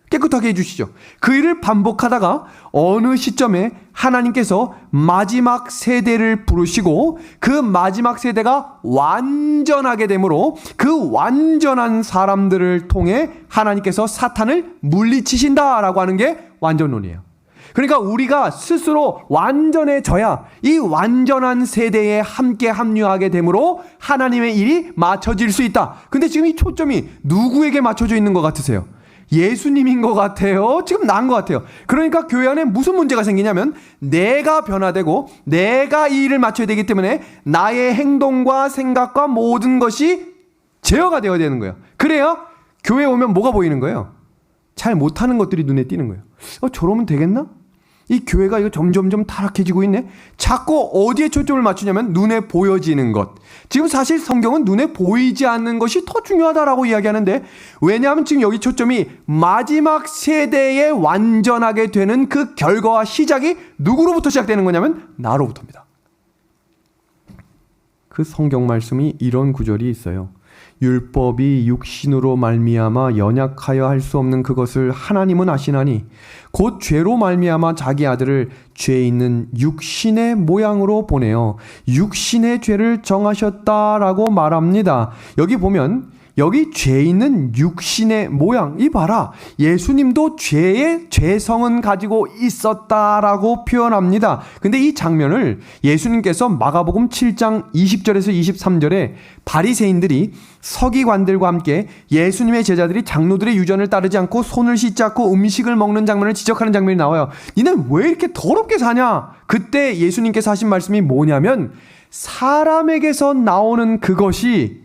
깨끗하게 해주시죠. 그 일을 반복하다가 어느 시점에 하나님께서 마지막 세대를 부르시고 그 마지막 세대가 완전하게 되므로 그 완전한 사람들을 통해 하나님께서 사탄을 물리치신다라고 하는 게 완전론이에요. 그러니까 우리가 스스로 완전해져야 이 완전한 세대에 함께 합류하게 되므로 하나님의 일이 맞춰질 수 있다. 근데 지금 이 초점이 누구에게 맞춰져 있는 것 같으세요? 예수님인 것 같아요. 지금 난 것 같아요. 그러니까 교회 안에 무슨 문제가 생기냐면 내가 변화되고 내가 이 일을 맞춰야 되기 때문에 나의 행동과 생각과 모든 것이 제어가 되어야 되는 거예요. 그래야 교회에 오면 뭐가 보이는 거예요? 잘 못하는 것들이 눈에 띄는 거예요. 저러면 되겠나? 이 교회가 이거 점점점 타락해지고 있네. 자꾸 어디에 초점을 맞추냐면 눈에 보여지는 것. 지금 사실 성경은 눈에 보이지 않는 것이 더 중요하다라고 이야기하는데, 왜냐하면 지금 여기 초점이 마지막 세대에 완전하게 되는 그 결과와 시작이 누구로부터 시작되는 거냐면 나로부터입니다. 그 성경 말씀이 이런 구절이 있어요. 율법이 육신으로 말미암아 연약하여 할 수 없는 그것을 하나님은 아시나니 곧 죄로 말미암아 자기 아들을 죄 있는 육신의 모양으로 보내어 육신의 죄를 정하셨다라고 말합니다. 여기 보면 여기 죄 있는 육신의 모양, 이 봐라, 예수님도 죄의 죄성은 가지고 있었다라고 표현합니다. 근데 이 장면을 예수님께서 마가복음 7장 20절에서 23절에 바리새인들이 서기관들과 함께 예수님의 제자들이 장로들의 유전을 따르지 않고 손을 씻지 않고 음식을 먹는 장면을 지적하는 장면이 나와요. 니는 왜 이렇게 더럽게 사냐? 그때 예수님께서 하신 말씀이 뭐냐면, 사람에게서 나오는 그것이,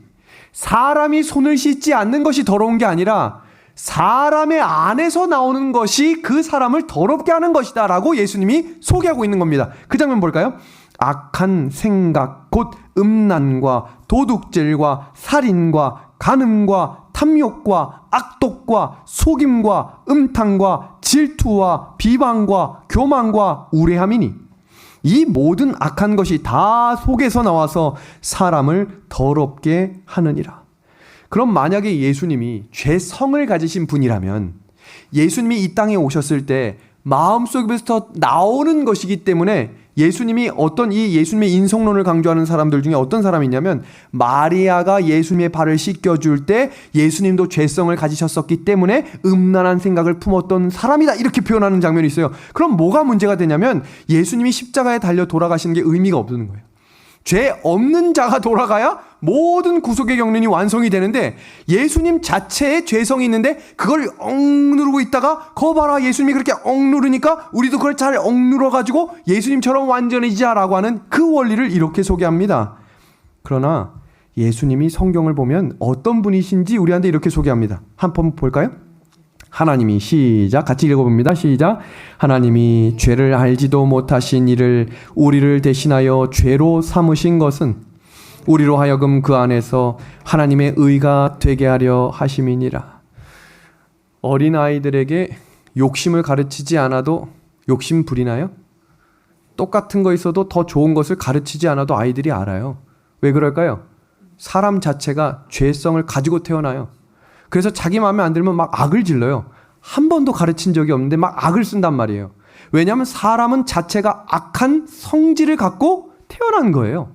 사람이 손을 씻지 않는 것이 더러운 게 아니라 사람의 안에서 나오는 것이 그 사람을 더럽게 하는 것이다 라고 예수님이 소개하고 있는 겁니다. 그 장면 볼까요? 악한 생각, 곧 음란과 도둑질과 살인과 간음과 탐욕과 악독과 속임과 음탕과 질투와 비방과 교만과 우매함이니 이 모든 악한 것이 다 속에서 나와서 사람을 더럽게 하느니라. 그럼 만약에 예수님이 죄성을 가지신 분이라면 예수님이 이 땅에 오셨을 때 마음속에서 나오는 것이기 때문에 예수님이 어떤 이 예수님의 인성론을 강조하는 사람들 중에 어떤 사람이 있냐면, 마리아가 예수님의 발을 씻겨줄 때 예수님도 죄성을 가지셨었기 때문에 음란한 생각을 품었던 사람이다, 이렇게 표현하는 장면이 있어요. 그럼 뭐가 문제가 되냐면 예수님이 십자가에 달려 돌아가시는 게 의미가 없는 거예요. 죄 없는 자가 돌아가야 모든 구속의 경륜이 완성이 되는데 예수님 자체에 죄성이 있는데 그걸 억누르고 있다가 거 봐라, 예수님이 그렇게 억누르니까 우리도 그걸 잘 억누러가지고 예수님처럼 완전해지자라고 하는 그 원리를 이렇게 소개합니다. 그러나 예수님이 성경을 보면 어떤 분이신지 우리한테 이렇게 소개합니다. 한번 볼까요? 하나님이, 시작, 같이 읽어봅니다. 시작. 하나님이 죄를 알지도 못하신 이를 우리를 대신하여 죄로 삼으신 것은 우리로 하여금 그 안에서 하나님의 의가 되게 하려 하심이니라. 어린아이들에게 욕심을 가르치지 않아도 욕심 부리나요? 똑같은 거 있어도 더 좋은 것을 가르치지 않아도 아이들이 알아요. 왜 그럴까요? 사람 자체가 죄성을 가지고 태어나요. 그래서 자기 마음에 안 들면 막 악을 질러요. 한 번도 가르친 적이 없는데 막 악을 쓴단 말이에요. 왜냐하면 사람은 자체가 악한 성질을 갖고 태어난 거예요.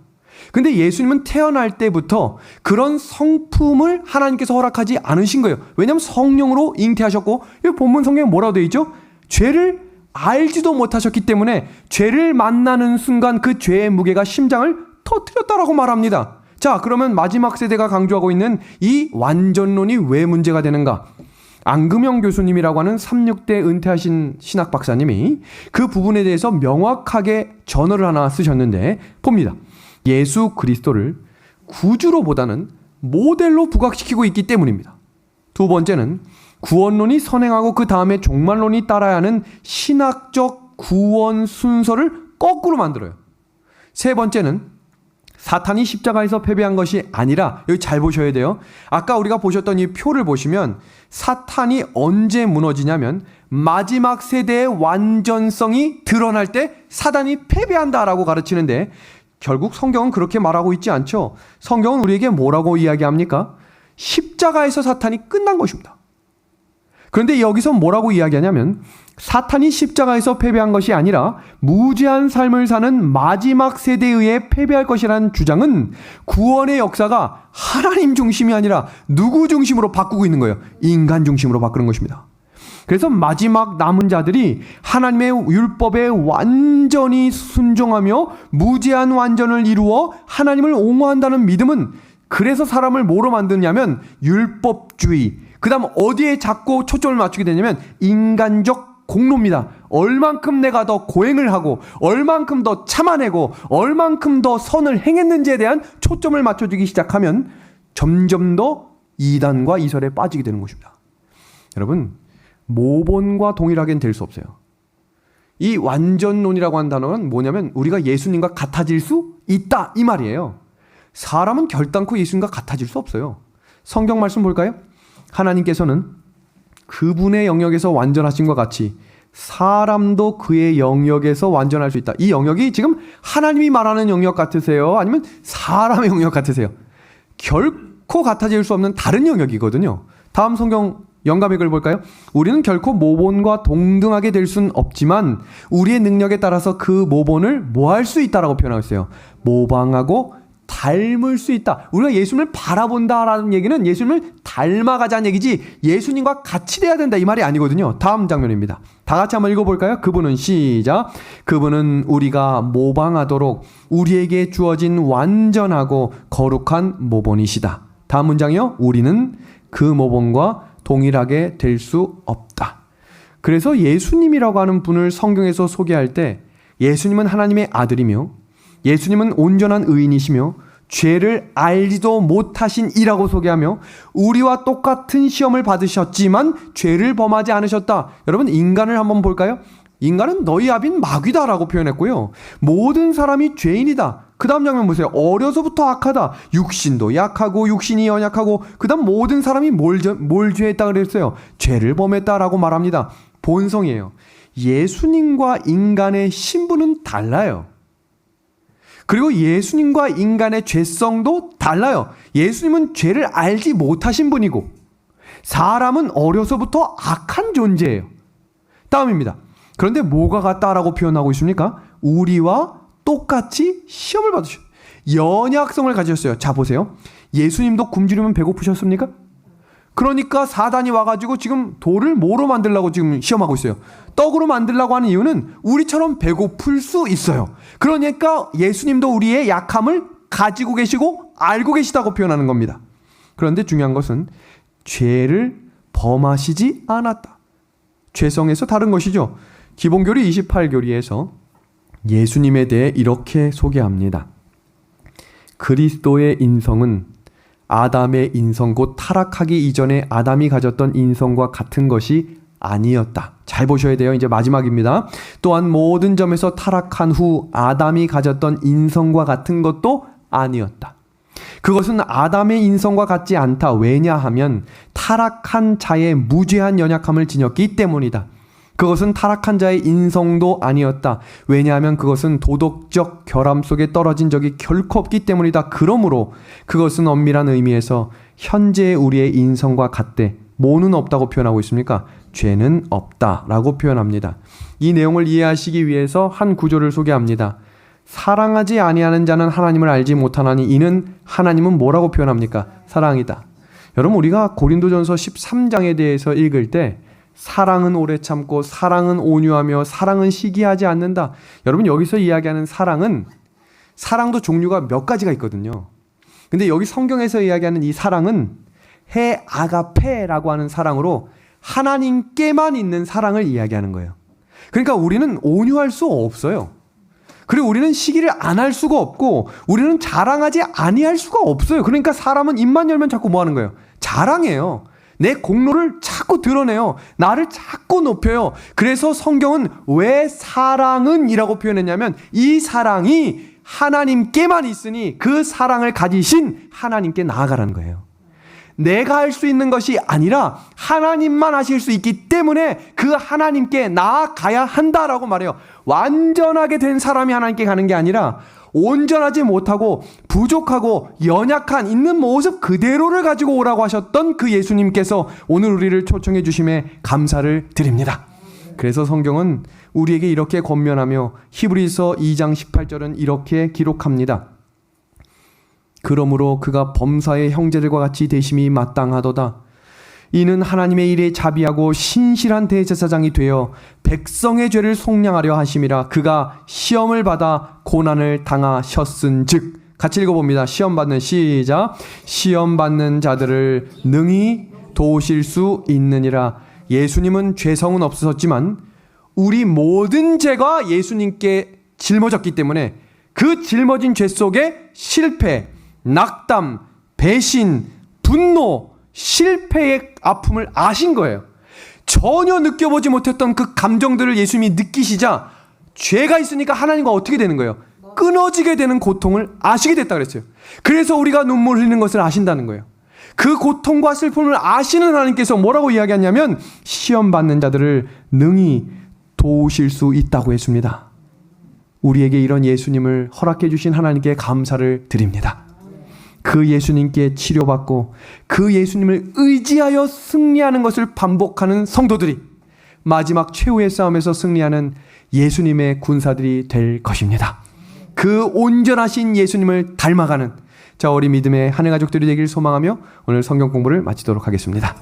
근데 예수님은 태어날 때부터 그런 성품을 하나님께서 허락하지 않으신 거예요. 왜냐하면 성령으로 잉태하셨고, 이 본문 성경에 뭐라고 되어 있죠? 죄를 알지도 못하셨기 때문에 죄를 만나는 순간 그 죄의 무게가 심장을 터뜨렸다라고 말합니다. 자, 그러면 마지막 세대가 강조하고 있는 이 완전론이 왜 문제가 되는가? 안금영 교수님이라고 하는 36대 은퇴하신 신학 박사님이 그 부분에 대해서 명확하게 전어를 하나 쓰셨는데 봅니다. 예수 그리스도를 구주로보다는 모델로 부각시키고 있기 때문입니다. 두 번째는 구원론이 선행하고 그 다음에 종말론이 따라야 하는 신학적 구원 순서를 거꾸로 만들어요. 세 번째는 사탄이 십자가에서 패배한 것이 아니라, 여기 잘 보셔야 돼요. 아까 우리가 보셨던 이 표를 보시면 사탄이 언제 무너지냐면 마지막 세대의 완전성이 드러날 때 사단이 패배한다라고 가르치는데, 결국 성경은 그렇게 말하고 있지 않죠. 성경은 우리에게 뭐라고 이야기합니까? 십자가에서 사탄이 끝난 것입니다. 그런데 여기서 뭐라고 이야기하냐면 사탄이 십자가에서 패배한 것이 아니라 무죄한 삶을 사는 마지막 세대에 의해 패배할 것이라는 주장은 구원의 역사가 하나님 중심이 아니라 누구 중심으로 바꾸고 있는 거예요? 인간 중심으로 바꾸는 것입니다. 그래서 마지막 남은 자들이 하나님의 율법에 완전히 순종하며 무제한 완전을 이루어 하나님을 옹호한다는 믿음은 그래서 사람을 뭐로 만드냐면 율법주의, 그 다음 어디에 자꾸 초점을 맞추게 되냐면 인간적 공로입니다. 얼만큼 내가 더 고행을 하고 얼만큼 더 참아내고 얼만큼 더 선을 행했는지에 대한 초점을 맞춰주기 시작하면 점점 더 이단과 이설에 빠지게 되는 것입니다. 여러분, 모본과 동일하게는 될 수 없어요. 이 완전론이라고 하는 단어는 뭐냐면 우리가 예수님과 같아질 수 있다 이 말이에요. 사람은 결단코 예수님과 같아질 수 없어요. 성경 말씀 볼까요? 하나님께서는 그분의 영역에서 완전하신 것 같이 사람도 그의 영역에서 완전할 수 있다. 이 영역이 지금 하나님이 말하는 영역 같으세요? 아니면 사람의 영역 같으세요? 결코 같아질 수 없는 다른 영역이거든요. 다음 성경 영감의 글 볼까요? 우리는 결코 모본과 동등하게 될 수는 없지만 우리의 능력에 따라서 그 모본을 뭐 할 수 있다라고 표현하고 있어요. 모방하고 닮을 수 있다. 우리가 예수님을 바라본다라는 얘기는 예수님을 닮아가자는 얘기지 예수님과 같이 돼야 된다 이 말이 아니거든요. 다음 장면입니다. 다 같이 한번 읽어볼까요? 그분은 시작. 그분은 우리가 모방하도록 우리에게 주어진 완전하고 거룩한 모본이시다. 다음 문장이요. 우리는 그 모본과 동일하게 될 수 없다. 그래서 예수님이라고 하는 분을 성경에서 소개할 때 예수님은 하나님의 아들이며 예수님은 온전한 의인이시며 죄를 알지도 못하신 이라고 소개하며 우리와 똑같은 시험을 받으셨지만 죄를 범하지 않으셨다. 여러분, 인간을 한번 볼까요? 인간은 너희 아비는 마귀다라고 표현했고요. 모든 사람이 죄인이다. 그 다음 장면 보세요. 어려서부터 악하다. 육신도 약하고 육신이 연약하고 그 다음 모든 사람이 뭘 죄했다 그랬어요? 죄를 범했다라고 말합니다. 본성이에요. 예수님과 인간의 신분은 달라요. 그리고 예수님과 인간의 죄성도 달라요. 예수님은 죄를 알지 못하신 분이고 사람은 어려서부터 악한 존재예요. 다음입니다. 그런데 뭐가 같다라고 표현하고 있습니까? 우리와 똑같이 시험을 받으셨어요. 연약성을 가지셨어요. 자, 보세요. 예수님도 굶주리면 배고프셨습니까? 그러니까 사단이 와가지고 지금 돌을 뭐로 만들려고 지금 시험하고 있어요? 떡으로 만들려고 하는 이유는 우리처럼 배고플 수 있어요. 그러니까 예수님도 우리의 약함을 가지고 계시고 알고 계시다고 표현하는 겁니다. 그런데 중요한 것은 죄를 범하시지 않았다. 죄성에서 다른 것이죠. 기본교리 28교리에서 예수님에 대해 이렇게 소개합니다. 그리스도의 인성은 아담의 인성 곧 타락하기 이전에 아담이 가졌던 인성과 같은 것이 아니었다. 잘 보셔야 돼요. 이제 마지막입니다. 또한 모든 점에서 타락한 후 아담이 가졌던 인성과 같은 것도 아니었다. 그것은 아담의 인성과 같지 않다. 왜냐하면 타락한 자의 무죄한 연약함을 지녔기 때문이다. 그것은 타락한 자의 인성도 아니었다. 왜냐하면 그것은 도덕적 결함 속에 떨어진 적이 결코 없기 때문이다. 그러므로 그것은 엄밀한 의미에서 현재의 우리의 인성과 같대. 뭐는 없다고 표현하고 있습니까? 죄는 없다라고 표현합니다. 이 내용을 이해하시기 위해서 한 구조를 소개합니다. 사랑하지 아니하는 자는 하나님을 알지 못하나니 이는 하나님은 뭐라고 표현합니까? 사랑이다. 여러분, 우리가 고린도전서 13장에 대해서 읽을 때 사랑은 오래 참고 사랑은 온유하며 사랑은 시기하지 않는다. 여러분, 여기서 이야기하는 사랑도 종류가 몇 가지가 있거든요. 근데 여기 성경에서 이야기하는 이 사랑은 아가페라고 하는 사랑으로 하나님께만 있는 사랑을 이야기하는 거예요. 그러니까 우리는 온유할 수 없어요. 그리고 우리는 시기를 안 할 수가 없고 우리는 자랑하지 아니할 수가 없어요. 그러니까 사람은 입만 열면 자꾸 뭐 하는 거예요? 자랑해요. 내 공로를 자꾸 드러내요. 나를 자꾸 높여요. 그래서 성경은 왜 사랑은 이라고 표현했냐면 이 사랑이 하나님께만 있으니 그 사랑을 가지신 하나님께 나아가라는 거예요. 내가 할 수 있는 것이 아니라 하나님만 하실 수 있기 때문에 그 하나님께 나아가야 한다라고 말해요. 완전하게 된 사람이 하나님께 가는 게 아니라 온전하지 못하고 부족하고 연약한 있는 모습 그대로를 가지고 오라고 하셨던 그 예수님께서 오늘 우리를 초청해 주심에 감사를 드립니다. 그래서 성경은 우리에게 이렇게 권면하며 히브리서 2장 18절은 이렇게 기록합니다. 그러므로 그가 범사의 형제들과 같이 되심이 마땅하도다. 이는 하나님의 일에 자비하고 신실한 대제사장이 되어 백성의 죄를 속량하려 하심이라. 그가 시험을 받아 고난을 당하셨은즉. 같이 읽어봅니다. 시험 받는 시작. 시험 받는 자들을 능히 도우실 수 있느니라. 예수님은 죄성은 없으셨지만 우리 모든 죄가 예수님께 짊어졌기 때문에 그 짊어진 죄 속에 실패, 낙담, 배신, 분노, 실패의 아픔을 아신 거예요. 전혀 느껴보지 못했던 그 감정들을 예수님이 느끼시자 죄가 있으니까 하나님과 어떻게 되는 거예요? 끊어지게 되는 고통을 아시게 됐다 그랬어요. 그래서 우리가 눈물 흘리는 것을 아신다는 거예요. 그 고통과 슬픔을 아시는 하나님께서 뭐라고 이야기하냐면 시험 받는 자들을 능히 도우실 수 있다고 했습니다. 우리에게 이런 예수님을 허락해 주신 하나님께 감사를 드립니다. 그 예수님께 치료받고 그 예수님을 의지하여 승리하는 것을 반복하는 성도들이 마지막 최후의 싸움에서 승리하는 예수님의 군사들이 될 것입니다. 그 온전하신 예수님을 닮아가는 자, 우리 믿음의 한 해 가족들이 되길 소망하며 오늘 성경 공부를 마치도록 하겠습니다.